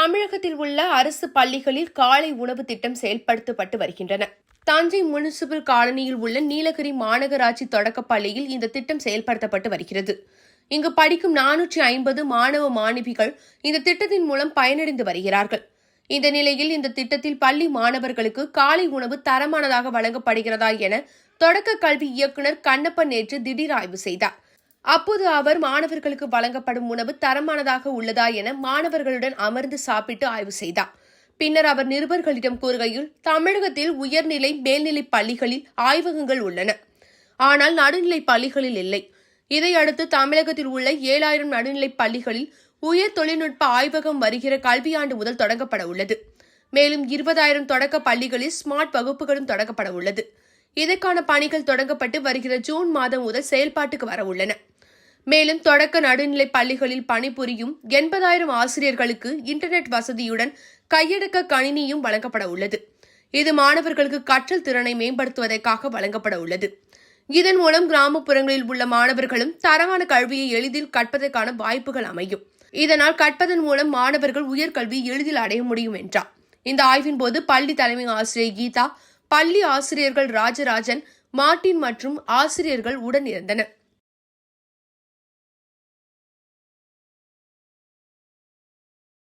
தமிழகத்தில் உள்ள அரசு பள்ளிகளில் காலை உணவு திட்டம் செயல்படுத்தப்பட்டு வருகின்றன. தஞ்சை முனிசிபல் காலனியில் உள்ள நீலகிரி மாநகராட்சி தொடக்கப் பள்ளியில் இந்த திட்டம் செயல்படுத்தப்பட்டு வருகிறது. இங்கு படிக்கும் 450 மாணவ மாணவிகள் இந்த திட்டத்தின் மூலம் பயனடைந்து வருகிறார்கள். இந்த நிலையில் இந்த திட்டத்தில் பள்ளி மாணவர்களுக்கு காலை உணவு தரமானதாக வழங்கப்படுகிறதா என தொடக்க கல்வி இயக்குநர் கண்ணப்பன் நேற்று திடீர் ஆய்வு செய்தார். அப்போது அவர் மாணவர்களுக்கு வழங்கப்படும் உணவு தரமானதாக உள்ளதா என மாணவர்களுடன் அமர்ந்து சாப்பிட்டு ஆய்வு செய்தார். பின்னர் அவர் நிருபர்களிடம் கூறுகையில், தமிழகத்தில் உயர்நிலை மேல்நிலை பள்ளிகளில் ஆய்வகங்கள் உள்ளன, ஆனால் நடுநிலை பள்ளிகளில் இல்லை. இதையடுத்து தமிழகத்தில் உள்ள 7000 நடுநிலை பள்ளிகளில் உயர் தொழில்நுட்ப ஆய்வகம் வருகிற கல்வியாண்டு முதல் தொடங்கப்பட உள்ளது. மேலும் 20,000 தொடக்க பள்ளிகளில் ஸ்மார்ட் வகுப்புகளும் தொடங்கப்பட உள்ளது. இதற்கான பணிகள் தொடங்கப்பட்டு வருகிற ஜூன் மாதம் முதல் செயல்பாட்டுக்கு வர உள்ளன. மேலும் தொடக்க நடுநிலை பள்ளிகளில் பணிபுரியும் 80,000 ஆசிரியர்களுக்கு இன்டர்நெட் வசதியுடன் கையடக்க கணினியும் வழங்கப்பட உள்ளது. இது மாணவர்களுக்கு கற்றல் திறனை மேம்படுத்துவதற்காக வழங்கப்பட உள்ளது. இதன் மூலம் கிராமப்புறங்களில் உள்ள மாணவர்களும் தரமான கல்வியை எளிதில் கற்பதற்கான வாய்ப்புகள் அமையும். இதனால் கற்பதன் மூலம் மாணவர்கள் உயர்கல்வி எளிதில் அடைய முடியும் என்றார். இந்த ஆய்வின் போது பள்ளி தலைமை ஆசிரியர் கீதா, பள்ளி ஆசிரியர்கள் ராஜராஜன், மார்ட்டின் மற்றும் ஆசிரியர்கள் உடன் இருந்தனர்.